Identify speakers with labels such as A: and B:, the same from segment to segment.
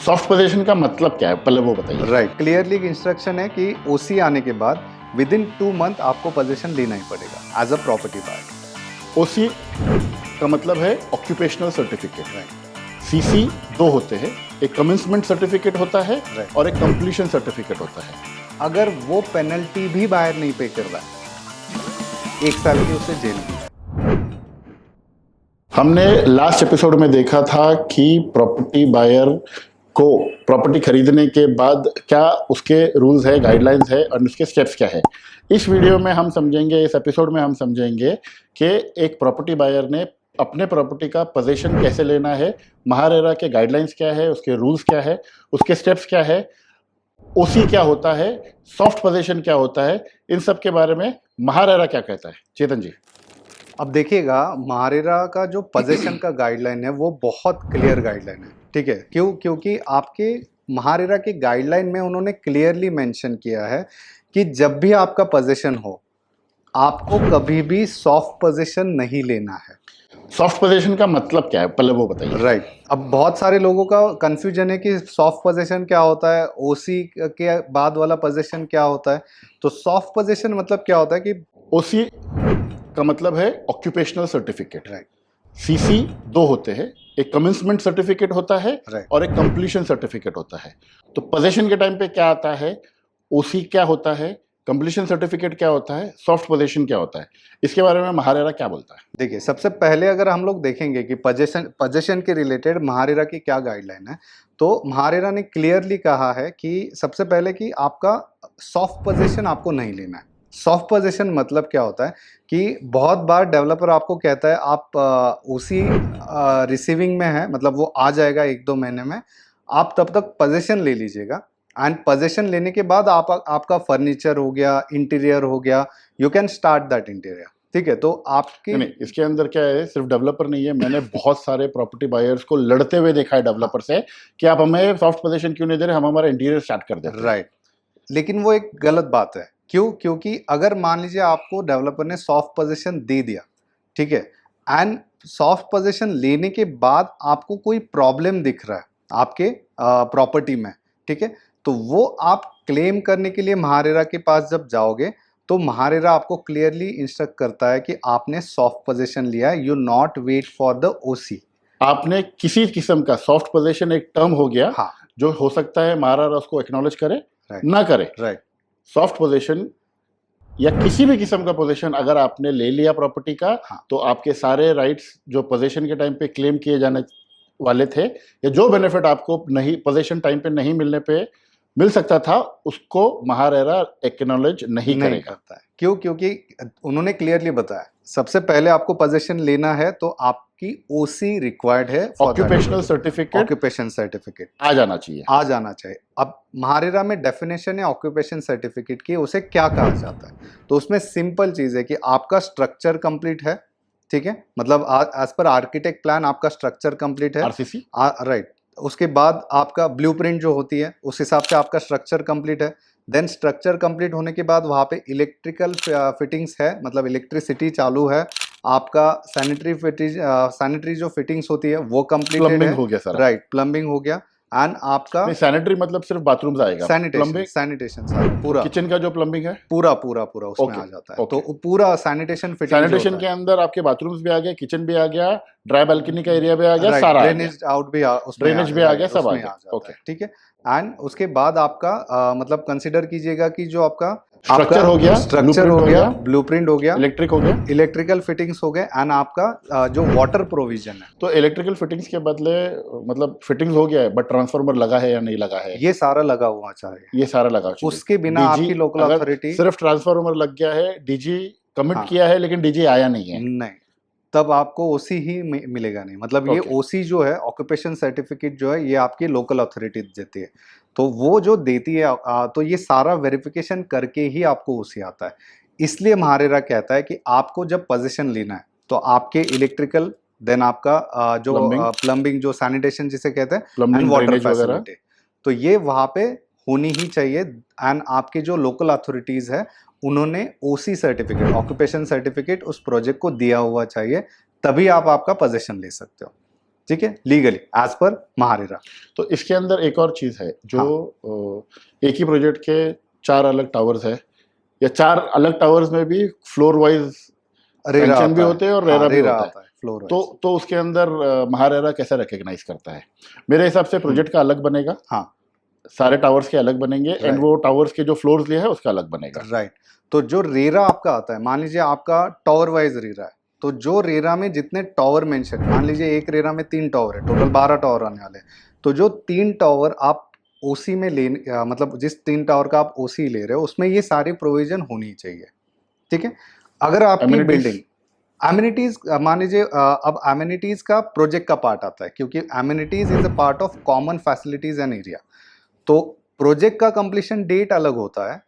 A: Soft position का मतलब क्या है, पहले वो बताइए।
B: राइट, क्लियरली इंस्ट्रक्शन है कि ओसी आने के बाद विद इन 2 मंथ आपको पोजीशन लेना ही पड़ेगा एज अ प्रॉपर्टी बायर।
A: ओसी का मतलब है ऑक्यूपेशनल सर्टिफिकेट।
B: राइट,
A: सीसी दो होते हैं, एक कमेंसमेंट सर्टिफिकेट होता है
B: Right.
A: और एक कंप्लीशन सर्टिफिकेट होता है।
B: अगर वो पेनल्टी भी बायर नहीं पे कर रहा है 1 साल की उसे जेल की।
A: हमने लास्ट एपिसोड में देखा था कि प्रॉपर्टी बायर को प्रॉपर्टी खरीदने के बाद क्या उसके रूल्स है, गाइडलाइंस है और उसके स्टेप्स क्या है। इस वीडियो में हम समझेंगे, इस एपिसोड में हम समझेंगे कि एक प्रॉपर्टी बायर ने अपने प्रॉपर्टी का पोजीशन कैसे लेना है, महारेरा के गाइडलाइंस क्या है, उसके रूल्स क्या है, उसके स्टेप्स क्या है, ओसी क्या होता है, सॉफ्ट पोजीशन क्या होता है, इन सब के बारे में महारेरा क्या कहता है। चेतन जी,
B: अब देखिएगा, महारेरा का जो पोजीशन का गाइडलाइन है वो बहुत क्लियर गाइडलाइन है। ठीक है, क्योंकि आपके महारेरा के गाइडलाइन में उन्होंने क्लियरली मेंशन किया है कि जब भी आपका पोजीशन हो आपको कभी भी सॉफ्ट पोजीशन नहीं लेना है।
A: सॉफ्ट पोजीशन का मतलब क्या है, पहले वो बताइए।
B: राइट, अब बहुत सारे लोगों का कंफ्यूजन है कि सॉफ्ट पोजीशन क्या होता है, ओसी के बाद वाला पोजीशन क्या होता है। तो सॉफ्ट पोजीशन मतलब क्या होता है कि
A: ओसी का मतलब है ऑक्यूपेशनल सर्टिफिकेट।
B: राइट,
A: सीसी दो होते हैं, एक कमेंसमेंट सर्टिफिकेट होता है
B: राइट,
A: और एक कंप्लीशन सर्टिफिकेट होता है। तो पोजीशन के टाइम पे क्या आता है, ओसी क्या होता है, कंप्लीशन सर्टिफिकेट क्या होता है, सॉफ्ट पोजीशन क्या होता है, इसके बारे में महारेरा क्या बोलता है।
B: देखिए, सबसे पहले अगर हम लोग देखेंगे कि पोजीशन के रिलेटेड महारेरा की क्या गाइडलाइन है, तो महारेरा ने क्लियरली कहा है कि सबसे पहले कि आपका सॉफ्ट पोजीशन आपको नहीं लेना है। सॉफ्ट पोजीशन मतलब क्या होता है कि बहुत बार डेवलपर आपको कहता है आप उसी रिसीविंग में है, मतलब वो आ जाएगा 1-2 महीने में, आप तब तक पोजीशन ले लीजिएगा। एंड पोजीशन लेने के बाद आपका फर्नीचर हो गया, इंटीरियर हो गया, you can start that interior. ठीक है, तो आपकी
A: नहीं, इसके अंदर क्या है, सिर्फ डेवलपर नहीं है, मैंने बहुत सारे प्रॉपर्टी बायर्स को लड़ते हुए देखा है डेवलपर से कि आप हमें सॉफ्ट पोजीशन क्यों नहीं दे रहे, हम हमारा इंटीरियर स्टार्ट कर देते हैं।
B: राइट, लेकिन वो एक गलत बात है। क्योंकि अगर मान लीजिए आपको डेवलपर ने सॉफ्ट पोजीशन दे दिया, ठीक है, एंड सॉफ्ट पोजीशन लेने के बाद आपको कोई प्रॉब्लम दिख रहा है आपके प्रॉपर्टी में, ठीक है, तो वो आप क्लेम करने के लिए महारेरा के पास जब जाओगे तो महारेरा आपको क्लियरली इंस्ट्रक्ट करता है कि आपने सॉफ्ट पोजीशन लिया है, you not wait for the OC.
A: आपने किसी किस्म का सॉफ्ट पोजीशन, एक टर्म हो गया,
B: हाँ,
A: जो हो सकता है महारारा उसको एक्नॉलेज करे,
B: राइट,
A: ना करे।
B: राइट,
A: सॉफ्ट पोजीशन या किसी भी किस्म का पोजीशन अगर आपने ले लिया प्रॉपर्टी का,
B: हाँ,
A: तो आपके सारे राइट्स जो पोजीशन के टाइम पे क्लेम किए जाने वाले थे, या जो बेनिफिट आपको नहीं पोजीशन टाइम पे नहीं मिलने पे मिल सकता था, उसको महारेरा एक्नॉलेज नहीं करेगा।
B: करता है। क्योंकि उन्होंने क्लियरली बताया सबसे पहले आपको पोजीशन लेना है तो आपकी ओसी रिक्वायर्ड है,
A: ऑक्यूपेशनल सर्टिफिकेट
B: ऑक्यूपेशन सर्टिफिकेट
A: आ जाना चाहिए।
B: आ जाना चाहिए। अब महारेरा में डेफिनेशन है ऑक्यूपेशन सर्टिफिकेट की, उसे क्या कहा जाता है, तो उसमें सिंपल चीज है कि आपका स्ट्रक्चर कंप्लीट है, ठीक है, मतलब एज पर आर्किटेक्ट प्लान आपका स्ट्रक्चर कंप्लीट है,
A: आरसीसी,
B: राइट, उसके बाद आपका ब्लूप्रिंट जो होती है उस हिसाब से आपका स्ट्रक्चर कंप्लीट है। देन स्ट्रक्चर कंप्लीट होने के बाद वहाँ पे इलेक्ट्रिकल फिटिंग्स है, मतलब इलेक्ट्रिसिटी चालू है, आपका सैनिटरी जो फिटिंग्स होती है वो कंप्लीट है,
A: प्लम्बिंग हो गया सारा।
B: राइट, प्लम्बिंग हो गया, एंड आपका
A: सैनिटरी मतलब सिर्फ बाथरूम्स आएगा,
B: सैनिटेशन सारा पूरा
A: किचन का जो प्लम्बिंग है
B: पूरा उसमें
A: Okay,
B: आ जाता है।
A: okay.
B: तो पूरा सैनिटेशन फिटिंग
A: सैनिटेशन के अंदर आपके बाथरूम्स भी आ गए, किचन भी आ गया, ड्राई बालकनी का एरिया भी आ गया, सारा
B: ड्रेनेज आउट भी उसमें
A: ड्रेनेज भी आ गया, सब आ
B: उसमें
A: गया।
B: जाता
A: ओके,
B: है, ठीक है। एंड उसके बाद आपका मतलब कंसीडर कीजिएगा कि जो आपका
A: स्ट्रक्चर हो गया,
B: स्ट्रक्चर हो गया, ब्लूप्रिंट हो गया,
A: इलेक्ट्रिक हो गया,
B: इलेक्ट्रिकल फिटिंग्स हो गए, एंड आपका जो वाटर प्रोविजन है।
A: तो इलेक्ट्रिकल फिटिंग्स के बदले मतलब फिटिंग्स हो गया है, बट ट्रांसफार्मर लगा है या नहीं लगा है,
B: ये सारा लगा हुआ चाहिए,
A: ये सारा लगा चाहिए।
B: उसके बिना
A: DG
B: आपकी लोकल
A: अगर
B: अथॉरिटी
A: सिर्फ ट्रांसफार्मर लग गया है, डीजी कमिट
B: हाँ,
A: किया है लेकिन डीजी आया नहीं है,
B: नहीं, तब आपको ओसी ही मिलेगा नहीं, मतलब ये
A: Okay.
B: ओसी जो है ऑक्यूपेशन सर्टिफिकेट जो है ये आपकी लोकल अथॉरिटी देती है, तो वो जो देती है तो ये सारा वेरिफिकेशन करके ही आपको ओसी आता है। इसलिए महारेरा कहता है कि आपको जब पोजीशन लेना है तो आपके इलेक्ट्रिकल, देन आपका जो प्लम्बिंग जो सैनिटेशन जिसे कहते हैं, एंड वाटर फैसिलिटी, तो ये वहाँ पे होनी ही चाहिए। एंड आपके जो लोकल अथॉरिटीज है उन्होंने ओसी सर्टिफिकेट, ऑक्यूपेशन सर्टिफिकेट उस प्रोजेक्ट को दिया हुआ चाहिए, तभी आप आपका पोजीशन ले सकते हो। ठीक है, लीगली एज पर महारेरा।
A: तो इसके अंदर एक और चीज है जो एक ही प्रोजेक्ट के 4 अलग टावर्स है, या 4 अलग टावर्स में भी फ्लोर वाइज
B: रेरा
A: पेंशन भी
B: आता
A: होते हैं और
B: है, हाँ,
A: रेरा भी
B: रेरा
A: होता है।
B: आता है फ्लोर
A: तो उसके अंदर महारेरा कैसे रिकग्नाइज करता है? मेरे हिसाब से प्रोजेक्ट का अलग बनेगा,
B: हाँ,
A: सारे टावर्स के अलग बनेंगे, एंड
B: Right.
A: वो टावर्स के जो फ्लोर्स लिए है उसका अलग बनेगा।
B: राइट। तो जो रेरा आपका आता है, मान लीजिए आपका टावर वाइज रेरा है, तो जो रेरा में जितने टावर मेंशन, मान लीजिए एक रेरा में 3 टावर है, टोटल 12 टावर आने वाले हैं, तो जो 3 टावर आप ओसी में ले, मतलब जिस 3 टावर का आप ओसी ले रहे हो उसमें ये सारी प्रोविजन होनी चाहिए, ठीक है। अगर आपकी
A: Amenities?
B: बिल्डिंग एमिनिटीज, मान लीजिए अब एमिनिटीज का प्रोजेक्ट का पार्ट आता है, क्योंकि amenities is a part of common facilities and area. तो प्रोजेक्ट का कंप्लीशन डेट अलग होता है,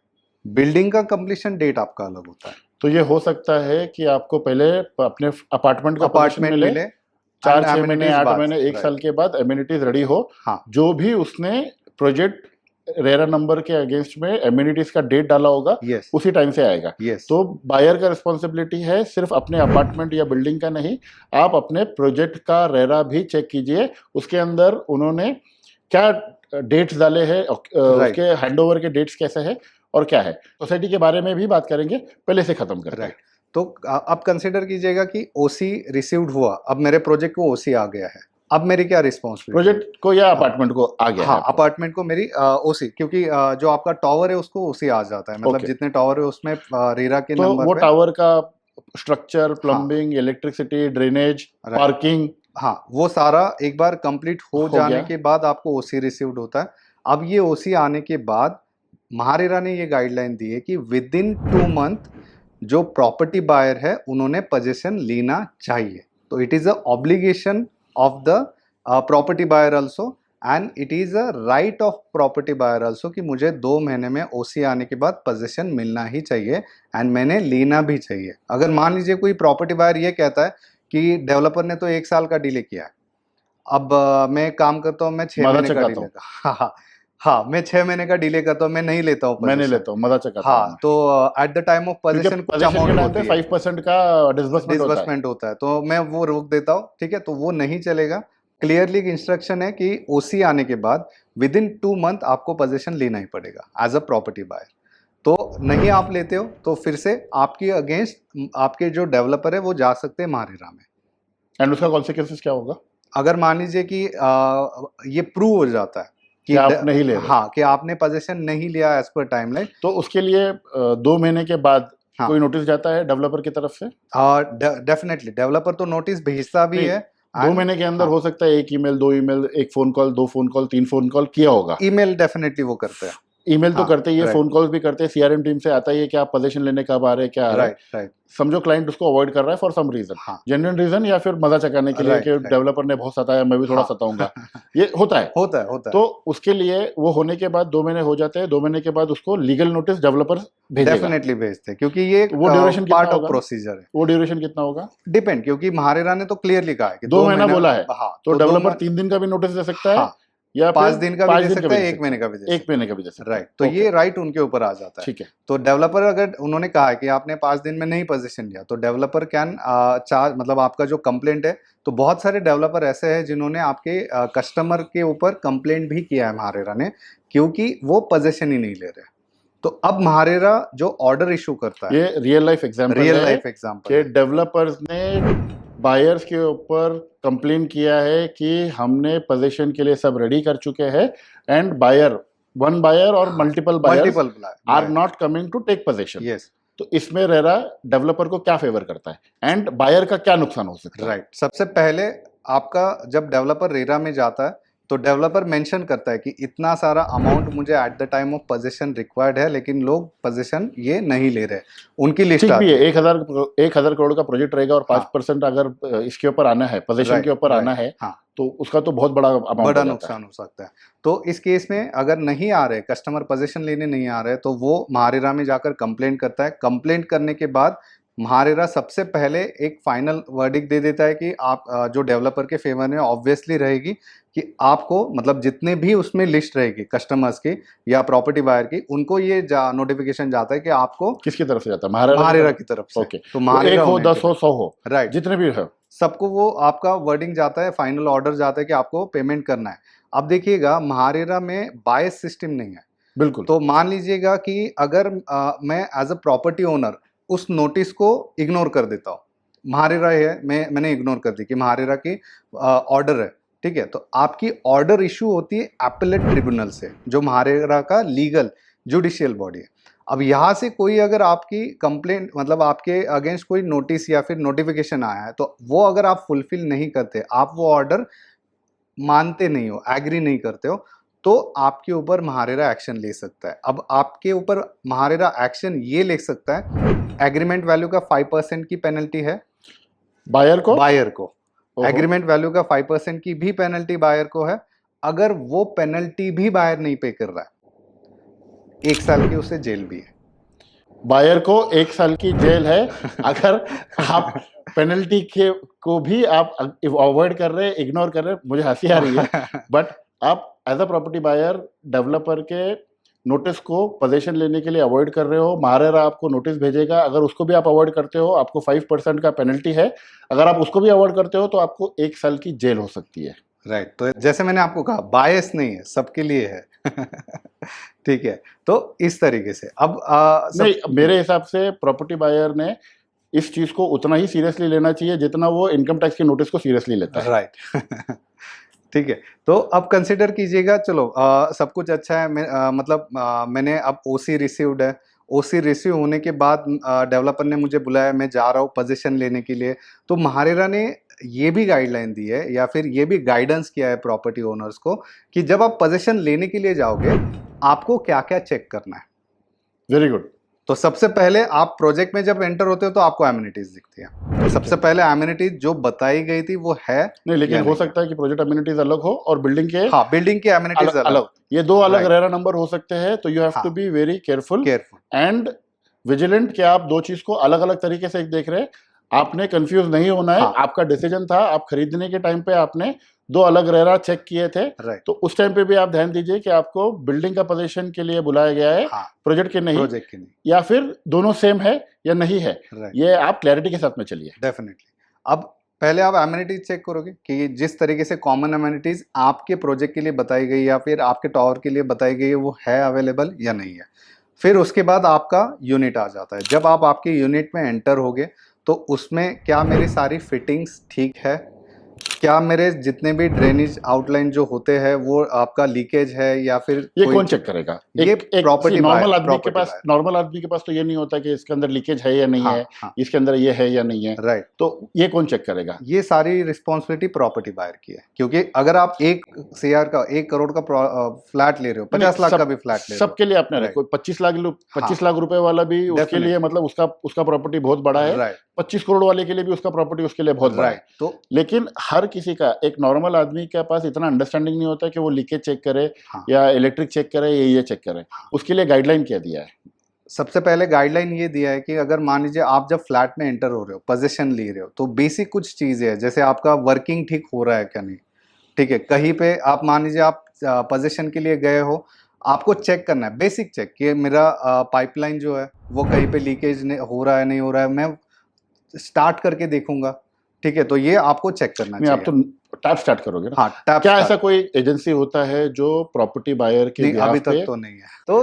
B: बिल्डिंग का कंप्लीशन डेट आपका अलग होता है।
A: तो ये हो सकता है कि आपको पहले अपने अपार्टमेंट का पोजीशन
B: अपार्टमेंट
A: मिले,
B: मिले
A: 4-6 महीने,
B: amenities
A: 8
B: बाद,
A: महीने, 1
B: right.
A: साल के बाद एम्यूनिटीज रेडी हो,
B: हाँ,
A: जो भी उसने प्रोजेक्ट रेरा नंबर के अगेंस्ट में एम्यूनिटीज का डेट डाला होगा
B: यस
A: उसी टाइम से आएगा।
B: यस,
A: तो बायर का रिस्पॉन्सिबिलिटी है सिर्फ अपने अपार्टमेंट या बिल्डिंग का नहीं, आप अपने प्रोजेक्ट का रेरा भी चेक कीजिए, उसके अंदर उन्होंने क्या डेट्स डाले हैं, उसके हैंडओवर के डेट्स कैसे हैं और क्या है। सोसाइटी के बारे में भी बात करेंगे, पहले से खत्म करते हैं।
B: राइट। तो अब कंसिडर कीजिएगा कि ओसी रिसीव्ड हुआ, अब मेरे प्रोजेक्ट को ओसी आ गया है, अब मेरी क्या रिस्पॉन्सिबिलिटी?
A: प्रोजेक्ट को या अपार्टमेंट को आ गया
B: हाँ,
A: है आपको?
B: अपार्टमेंट को मेरी ओसी, क्योंकि जो आपका टावर है उसको ओसी आ जाता है, मतलब
A: Okay.
B: जितने टावर है उसमें रेरा के
A: तो वो
B: नंबर पे,
A: टावर का structure, plumbing, electricity, drainage,
B: Right.
A: Parking,
B: हाँ, वो सारा एक बार कंप्लीट हो जाने
A: गया।
B: के बाद आपको ओसी रिसीव्ड होता है। अब ये ओसी आने के बाद महारेरा ने ये गाइडलाइन दी है कि विद इन 2 मंथ जो प्रॉपर्टी बायर है उन्होंने पोजीशन लेना चाहिए। तो it is a obligation of the property buyer also, and it is a right of property buyer also कि मुझे 2 महीने में ओसी आने के बाद पोजीशन मिलना ही चाहिए, एंड मैंने लेना भी चाहिए। अगर मान लीजिए कोई प्रॉपर्टी बायर ये कहता है कि डेवलपर ने तो 1 साल का डिले किया है, अब मैं काम करता हूँ, मैं 6
A: मजा
B: महीने का
A: चकाता
B: डिले
A: हूँ।
B: हाँ, हाँ, मैं 6 महीने का डिले करता हूँ, मैं नहीं लेता हूँ
A: मैं नहीं
B: पोजीशन।
A: लेता हूँ, मजा चकाता हूँ
B: हाँ,
A: मैं।
B: तो एट द टाइम ऑफ
A: क्योंकि
B: पोजीशन कुछ
A: पोजीशन के
B: अमाउंट
A: टाइम पे
B: होती है,
A: 5% का डिसबर्समेंट होता है।
B: डिसबर्समेंट होता है, तो मैं वो रोक देता हूँ, ठीक है। तो वो नहीं चलेगा। क्लियरली इंस्ट्रक्शन है कि ओसी आने के बाद विद इन 2 मंथ आपको पोजीशन लेना ही पड़ेगा एज अ प्रॉपर्टी बायर। तो नहीं आप लेते हो तो फिर से आपके अगेंस्ट आपके जो डेवलपर है वो जा सकते हैं महारेरा में।
A: एंड उसका कॉन्सिक्वेंसेस क्या होगा?
B: अगर मान लीजिए कि ये प्रूव हो जाता है
A: कि आप नहीं ले रहे,
B: हाँ, कि आपने पोजीशन नहीं लिया एज पर टाइमलाइन,
A: तो उसके लिए 2 महीने के बाद
B: हाँ,
A: कोई नोटिस जाता है डेवलपर की तरफ से?
B: डेफिनेटली डेवलपर तो नोटिस भेजता भी
A: नहीं,
B: है।
A: 2 महीने के अंदर
B: हाँ,
A: हो सकता है 1 email, 2 email, 1 phone call, 2 phone call, 3 phone call किया होगा।
B: ईमेल डेफिनेटली वो करते हैं।
A: ईमेल तो
B: हाँ,
A: करते ही है,
B: right.
A: फोन कॉल्स भी करते हैं, सीआरएम टीम से आता ही है कि आप पोजीशन लेने कब आ रहे हैं, क्या आ रहा है।
B: राइट राइट,
A: समझो क्लाइंट उसको अवॉइड कर रहा है फॉर सम रीजन,
B: हाँ,
A: जेन्युइन रीजन, या फिर मजा चकाने के लिए
B: Right,
A: कि
B: right.
A: डेवलपर ने बहुत सताया, मैं भी थोड़ा
B: हाँ।
A: सताऊंगा, ये होता है।
B: होता है होता
A: तो उसके लिए वो होने के बाद 2 महीने हो जाते हैं, 2 महीने के बाद उसको लीगल नोटिस डेवलपर
B: है,
A: भेजेगा।
B: डेफिनेटली भेजते हैं, क्योंकि ये
A: वो ड्यूरेशन कितना
B: पार्ट ऑफ
A: होगा?
B: प्रोसीजर है।
A: वो ड्यूरेशन कितना होगा?
B: डिपेंड, क्योंकि महारेरा ने तो क्लियरली कहा है कि
A: 2 महीना बोला है,
B: हाँ,
A: तो
B: दो
A: डेवलपर
B: महीने-
A: 3 दिन का भी नोटिस दे सकता है,
B: हाँ,
A: या
B: 5
A: फिर
B: दिन का भी
A: 5
B: दे
A: दिन का
B: सकता है,
A: भी दे
B: 1 महीने का भी दे
A: 1 महीने का भी दे सकता है।
B: राइट। तो
A: Okay,
B: ये राइट उनके ऊपर आ जाता है।
A: ठीक है।
B: तो डेवलपर अगर उन्होंने कहा है कि आपने 5 दिन में नहीं पोजीशन लिया, तो डेवलपर कैन चार्ज, मतलब आपका जो कंप्लेंट है, तो बहुत सारे डेवलपर ऐसे हैं जिन्होंने आपके कस्टमर के ऊपर कंप्लेंट भी किया है महारेरा ने, क्योंकि वो पोजीशन ही नहीं ले रहे। तो अब महारेरा जो ऑर्डर इशू करता है,
A: ये रियल लाइफ एग्जांपल
B: रियल
A: है
B: लाइफ एग्जांपल
A: कि डेवलपर्स ने बायर्स के ऊपर कंप्लेन किया है कि हमने पोजीशन के लिए सब रेडी कर चुके हैं, एंड वन बायर और multiple buyers are not coming to take possession.
B: Yes,
A: तो इसमें रेरा डेवलपर को क्या फेवर करता है, एंड बायर का क्या नुकसान हो सकता है?
B: राइट। सबसे पहले आपका जब डेवलपर रेरा में जाता है तो डेवलपर मेंशन करता है कि इतना सारा अमाउंट मुझे at the time of position required है, लेकिन लोग पोजीशन ये नहीं ले रहे, उनकी लिस्ट
A: ठीक भी
B: आती
A: है, 1,000 करोड़ का प्रोजेक्ट रहेगा और 5% अगर इसके ऊपर आना है, पोजीशन
B: Right,
A: के ऊपर
B: right,
A: आना है,
B: हाँ,
A: तो उसका तो बहुत बड़ा अमाउंट
B: बड़ा
A: हो जाता है।
B: नुकसान हो सकता है। तो इस केस में अगर नहीं आ रहे कस्टमर, पोजीशन लेने नहीं आ रहे, तो वो महारेरा में जाकर कंप्लेंट करता है। कंप्लेंट करने के बाद महारेरा सबसे पहले एक फाइनल वर्डिक्ट दे देता है कि आप जो डेवलपर के फेवर में ऑब्वियसली रहेगी कि आपको, मतलब जितने भी उसमें लिस्ट रहेगी कस्टमर्स की या प्रॉपर्टी बायर की, उनको ये नोटिफिकेशन जाता है कि आपको
A: किसकी तरफ से जाता है?
B: महारेरा की तरफ से।
A: ओके,
B: तो
A: एक
B: महारेरा
A: हो,
B: होने
A: 10
B: के
A: हो, 100 हो,
B: राइट,
A: जितने भी है,
B: सबको वो आपका वर्डिंग जाता है, फाइनल ऑर्डर जाता है कि आपको पेमेंट करना है। अब देखिएगा महारेरा में बायस सिस्टम नहीं है।
A: बिल्कुल।
B: तो मान लीजिएगा कि अगर मैं एज अ प्रॉपर्टी ओनर उस नोटिस को इग्नोर कर देता हूँ, महारेरा है, मैंने इग्नोर कर दी कि महारेरा की ऑर्डर है, ठीक है, तो आपकी ऑर्डर इशू होती है एपेलेट ट्रिब्यूनल से, जो महारेरा का लीगल जुडिशियल बॉडी है। अब यहाँ से कोई अगर आपकी कंप्लेंट मतलब आपके अगेंस्ट कोई नोटिस या फिर नोटिफिकेशन आया है, तो वो अगर आप फुलफिल नहीं करते, आप वो ऑर्डर मानते नहीं हो, एग्री नहीं करते हो, तो आपके ऊपर महारेरा एक्शन ले सकता है। अब आपके ऊपर महारेरा एक्शन ये ले सकता है, एग्रीमेंट वैल्यू का 5% की पेनल्टी है
A: बायर को
B: बायर को,
A: ओहो।
B: एग्रीमेंट वैल्यू का 5% की भी पेनल्टी बायर को है। अगर वो पेनल्टी भी बायर नहीं पे कर रहा है, 1 साल की उसे जेल भी है।
A: बायर को 1 साल की जेल है अगर आप पेनल्टी के को भी आप अवॉइड कर रहे हैं, इग्नोर कर रहे हैं। मुझे हंसी आ रही है बट आप as a property buyer developer के नोटिस को पोजीशन लेने के लिए अवॉइड कर रहे हो, महारेरा आपको नोटिस भेजेगा, अगर उसको भी आप अवॉइड करते हो आपको 5% का पेनल्टी है, अगर आप उसको भी अवॉइड करते हो तो आपको 1 साल की जेल हो सकती है।
B: राइट, तो जैसे मैंने आपको कहा बायस नहीं है, सबके लिए है ठीक है, तो इस तरीके से अब
A: नहीं, मेरे हिसाब से प्रॉपर्टी बायर ने इस चीज को उतना ही सीरियसली लेना चाहिए जितना वो इनकम टैक्स के नोटिस को सीरियसली लेता है।
B: राइट ठीक है, तो अब कंसिडर कीजिएगा, चलो सब कुछ अच्छा है, मतलब मैंने अब ओसी रिसीव्ड है, ओसी रिसीव होने के बाद डेवलपर ने मुझे बुलाया, मैं जा रहा हूँ पोजीशन लेने के लिए। तो महारेरा ने ये भी गाइडलाइन दी है या फिर ये भी गाइडेंस किया है प्रॉपर्टी ओनर्स को कि जब आप पोजीशन लेने के लिए जाओगे आपको क्या क्या चेक करना है।
A: Very good.
B: तो सबसे पहले आप प्रोजेक्ट में जब एंटर होते हो तो आपको एमिनिटीज दिखती है, तो सबसे पहले एमिनिटीज जो बताई गई थी वो है
A: नहीं, लेकिन
B: या
A: हो
B: नहीं?
A: सकता है कि प्रोजेक्ट अम्यूनिटीज अलग हो और बिल्डिंग के
B: हाँ, बिल्डिंग के एमिनिटीज
A: अलग, ये दो अलग
B: Right.
A: रेरा नंबर हो सकते हैं, तो यू हैव
B: हाँ.
A: To be very careful
B: careful.
A: And vigilant कि आप दो चीज को अलग अलग तरीके से देख रहे हैं। आपने कंफ्यूज नहीं होना है।
B: हाँ.
A: आपका डिसीजन था, आप खरीदने के टाइम पे आपने दो अलग रेरा चेक किए थे,
B: राइट,
A: तो उस टाइम पे भी आप ध्यान दीजिए कि आपको बिल्डिंग का पोजीशन के लिए बुलाया गया है,
B: हाँ,
A: प्रोजेक्ट के नहीं,
B: प्रोजेक्ट के नहीं,
A: या फिर दोनों सेम है या नहीं है।
B: राइट,
A: ये आप क्लैरिटी के साथ में चलिए।
B: डेफिनेटली। अब पहले आप एमिनिटीज चेक करोगे कि जिस तरीके से कॉमन एमिनिटीज आपके प्रोजेक्ट के लिए बताई गई या फिर आपके टावर के लिए बताई गई है वो है अवेलेबल या नहीं है। फिर उसके बाद आपका यूनिट आ जाता है। जब आप आपके यूनिट में एंटर होगे तो उसमें क्या मेरी सारी फिटिंग्स ठीक है, क्या मेरे जितने भी ड्रेनेज आउटलाइन जो होते हैं वो आपका लीकेज है या फिर
A: ये
B: कोई
A: कौन चेक करेगा?
B: ये property
A: नॉर्मल
B: buyer,
A: आदमी के
B: property
A: पास
B: buyer।
A: नॉर्मल आदमी के पास तो ये नहीं होता कि इसके अंदर लीकेज है या नहीं
B: हाँ,
A: है,
B: हाँ,
A: इसके अंदर ये है या नहीं है,
B: राइट।
A: तो ये कौन चेक करेगा?
B: ये सारी रिस्पॉन्सिबिलिटी प्रॉपर्टी बायर की है, क्योंकि अगर आप 1 करोड़ का फ्लैट ले रहे हो, 50 लाख का भी फ्लैट ले रहे हो,
A: सबके लिए अपने
B: Right.
A: कोई 25 लाख रुपए वाला भी उसके
B: Definitely.
A: लिए मतलब उसका प्रॉपर्टी बहुत बड़ा है,
B: राइट
A: 25 करोड़ वाले के लिए भी उसका प्रॉपर्टी उसके लिए बहुत बड़ा है।
B: राइट, तो
A: लेकिन हर किसी का, एक नॉर्मल आदमी के पास इतना अंडरस्टैंडिंग नहीं होता कि वो लीकेज चेक करे
B: हाँ।
A: या इलेक्ट्रिक चेक करे या ये चेक करे। उसके लिए गाइडलाइन क्या दिया है?
B: सबसे पहले गाइडलाइन ये दिया है कि अगर मान लीजिए आप जब फ्लैट में एंटर हो रहे हो, पोजीशन ले रहे हो, तो बेसिक कुछ चीज़ें है, जैसे आपका वर्किंग ठीक हो रहा है क्या नहीं, ठीक है, कहीं पे आप मान लीजिए आप पोजीशन के लिए गए हो, आपको चेक करना है, बेसिक चेक कि मेरा पाइपलाइन जो है वो कहीं पे लीकेज हो रहा है नहीं हो रहा है, मैं स्टार्ट करके देखूंगा, ठीक है, तो ये आपको चेक करना
A: नहीं, आप
B: चाहिए।
A: तो टैप स्टार्ट करोगे ना?
B: हाँ, टैप
A: क्या
B: स्टार्ट।
A: ऐसा कोई एजेंसी होता है जो प्रॉपर्टी बायर के
B: नहीं,
A: behalf
B: अभी
A: पे?
B: तक तो नहीं है। तो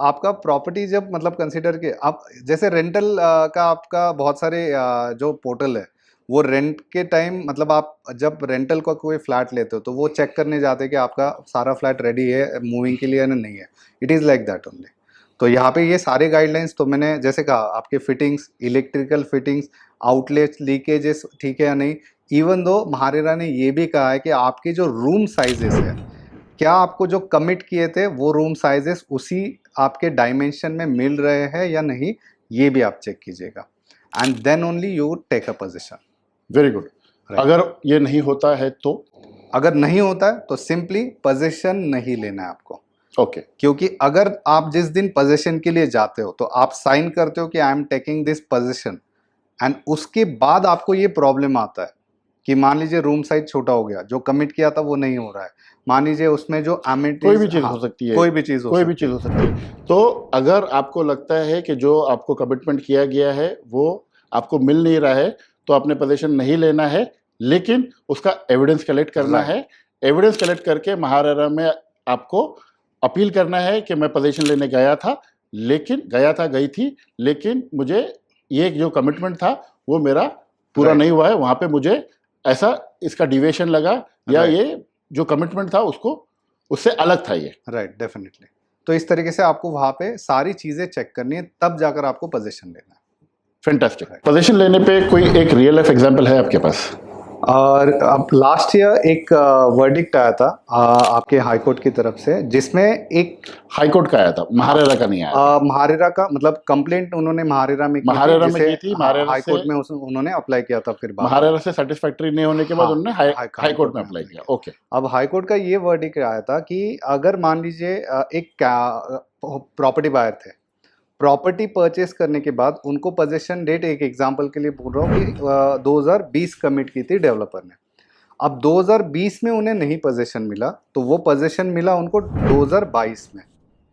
B: आपका प्रॉपर्टी जब मतलब कंसिडर के आप जैसे रेंटल का आपका बहुत सारे जो पोर्टल है वो रेंट के टाइम मतलब आप जब रेंटल का कोई फ्लैट लेते हो तो वो चेक करने जाते हैं कि आपका सारा फ्लैट रेडी है मूविंग के लिए या नहीं है। It is like that only. तो यहाँ पे ये सारे गाइडलाइंस तो मैंने जैसे कहा, आपके fittings, electrical fittings, outlets, leakages ठीक है या नहीं। इवन दो महारेरा ने ये भी कहा है कि आपके जो रूम साइजेस है, क्या आपको जो कमिट किए थे वो रूम साइजेस उसी आपके डायमेंशन में मिल रहे हैं या नहीं, ये भी आप चेक कीजिएगा। And then only you take a possession.
A: Very good. अगर ये नहीं होता है तो?
B: अगर नहीं होता है तो सिंपली पोजीशन नहीं लेना है आपको।
A: ओके।
B: क्योंकि अगर आप जिस दिन पोजीशन के लिए जाते हो तो आप साइन करते हो कि I am taking this position, and उसके बाद आपको ये प्रॉब्लम आता है कि मान लीजिए रूम साइज छोटा हो गया, जो कमिट किया था वो नहीं हो रहा है, मान लीजिए उसमें जो amenities,
A: कोई भी चीज हो सकती है,
B: कोई भी चीज
A: हो सकती है। तो अगर आपको लगता है कि जो आपको कमिटमेंट किया गया है वो आपको मिल नहीं रहा है, तो तो आपने पोजीशन नहीं लेना है, लेकिन उसका एविडेंस कलेक्ट करना
B: Right.
A: है। एविडेंस कलेक्ट करके महारेरा में आपको अपील करना है कि मैं पोजीशन लेने गया था, गई थी, लेकिन मुझे ये जो कमिटमेंट था वो मेरा पूरा
B: Right.
A: नहीं हुआ है, वहाँ पे मुझे ऐसा इसका डिविएशन लगा या
B: Right.
A: ये जो कमिटमेंट था उसको उससे अलग था ये।
B: Right, definitely. तो इस तरीके से आपको वहाँ पे सारी चीज़ें चेक करनी है, तब जाकर आपको पोजीशन लेना है।
A: फैंटास्टिक। पोजीशन लेने पे कोई एक रियल लाइफ एग्जांपल है आपके पास?
B: और अब लास्ट ईयर एक वर्डिक्ट आया था आपके हाई कोर्ट की तरफ से, जिसमें एक
A: हाई कोर्ट का आया था, महारेरा का नहीं आया।
B: महारेरा का मतलब कंप्लेंट उन्होंने महारेरा में की थी,
A: महारेरा में
B: जिसे
A: की थी, महारेरा
B: हाई कोर्ट
A: से
B: में उन्होंने अप्लाई किया था। फिर बाद में
A: महारेरा से सेटिस्फैक्टरी नहीं होने के बाद
B: हाँ,
A: उन्होंने हाई कोर्ट में अप्लाई किया। ओके।
B: अब हाई कोर्ट का ये वर्डिक्ट आया था कि अगर मान लीजिए एक प्रॉपर्टी बायर थे, प्रॉपर्टी परचेस करने के बाद उनको पोजीशन डेट, एक एग्जांपल के लिए बोल रहा हूँ कि 2020 कमिट की थी डेवलपर ने। अब 2020 में उन्हें नहीं पोजीशन मिला, तो वो पोजीशन मिला उनको 2022 में,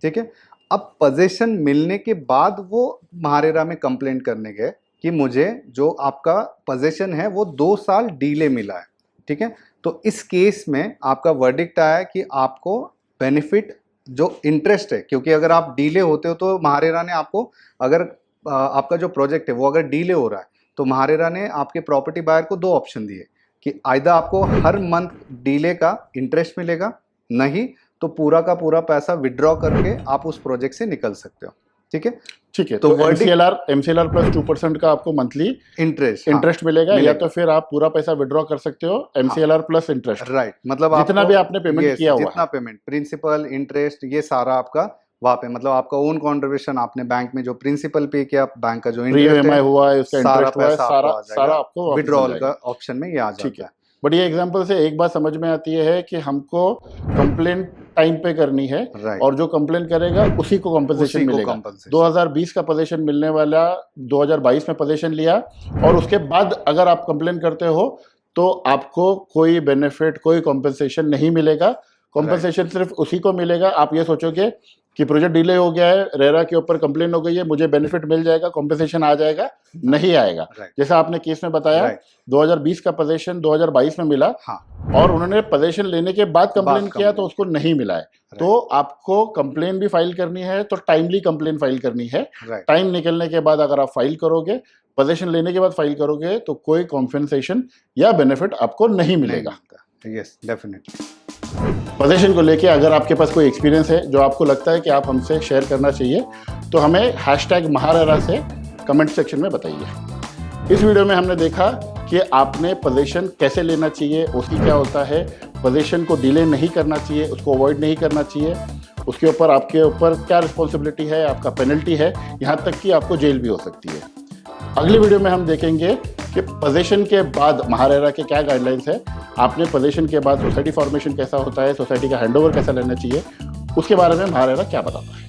B: ठीक है। अब पोजीशन मिलने के बाद वो महारेरा में कंप्लेंट करने गए कि मुझे जो आपका पोजीशन है वो 2 साल डिले मिला है, ठीक है। तो इस केस में आपका वर्डिक्ट आया कि आपको बेनिफिट जो इंटरेस्ट है, क्योंकि अगर आप डिले होते हो तो महारेरा ने आपको, अगर आपका जो प्रोजेक्ट है वो अगर डिले हो रहा है, तो महारेरा ने आपके प्रॉपर्टी बायर को 2 ऑप्शन दिए कि आइदर आपको हर मंथ डिले का इंटरेस्ट मिलेगा, नहीं तो पूरा का पूरा पैसा विड्रॉ करके आप उस प्रोजेक्ट से निकल सकते हो, ठीक है।
A: ठीक है,
B: तो
A: तो एमसीएलआर प्लस 2% का आपको मंथली इंटरेस्ट मिलेगा, या तो फिर आप पूरा पैसा विड्रॉ कर सकते हो एमसीएलआर प्लस इंटरेस्ट।
B: राइट, मतलब
A: जितना भी आपने पेमेंट किया हुआ
B: जितना पेमेंट, प्रिंसिपल, इंटरेस्ट, ये सारा आपका वहाँ पे, मतलब आपका ओन कॉन्ट्रीब्यूशन, आपने बैंक में जो प्रिंसिपल पे किया, बैंक का जो इंटरेस्ट
A: हुआ है, उसका
B: सारा
A: इंटरेस्ट हुआ है,
B: पैसा
A: सारा आपको
B: विड्रॉल का ऑप्शन में ये आ
A: ठीक
B: जाता है।
A: बट ये एग्जांपल से एक बात समझ में आती है कि हमको कंप्लेंट टाइम पे करनी है,
B: Right.
A: और जो कंप्लेन करेगा उसी को कंपनसेशन मिलेगा। 2020 का पोजीशन मिलने वाला 2022 में पोजीशन लिया, और उसके बाद अगर आप कंप्लेन करते हो तो आपको कोई बेनिफिट, कोई कंपनसेशन नहीं मिलेगा। कंपनसेशन सिर्फ उसी को मिलेगा, आप ये सोचोगे कि प्रोजेक्ट डिले हो गया है, रेरा के ऊपर कंप्लेन हो गई है, मुझे बेनिफिट मिल जाएगा, कंपनसेशन आ जाएगा, नहीं आएगा। जैसा आपने केस में बताया, 2020 का पोजीशन 2022 में मिला,
B: हाँ,
A: और उन्होंने पोजीशन लेने के बाद कंप्लेन किया तो उसको नहीं मिला है। तो आपको कंप्लेन भी फाइल करनी है तो टाइमली कंप्लेन फाइल करनी है। टाइम निकलने के बाद अगर आप फाइल करोगे, पोजीशन लेने के बाद फाइल करोगे, तो कोई कॉम्पेंसेशन या बेनिफिट आपको नहीं मिलेगा।
B: Yes, definitely.
A: पोजीशन को लेके अगर आपके पास कोई एक्सपीरियंस है जो आपको लगता है कि आप हमसे शेयर करना चाहिए, तो हमें #महारेरा से कमेंट सेक्शन में बताइए। इस वीडियो में हमने देखा कि आपने पोजीशन कैसे लेना चाहिए, उसकी क्या होता है, पोजीशन को डिले नहीं करना चाहिए, उसको अवॉइड नहीं करना चाहिए, उसके ऊपर आपके ऊपर क्या रिस्पॉन्सिबिलिटी है, आपका पेनल्टी है, यहाँ तक कि आपको जेल भी हो सकती है। अगली वीडियो में हम देखेंगे कि पोजीशन के बाद महारेरा के क्या गाइडलाइंस है, आपने पोजीशन के बाद सोसाइटी फॉर्मेशन कैसा होता है, सोसाइटी का हैंडओवर कैसा लेना चाहिए, उसके बारे में महारेरा क्या बताता है।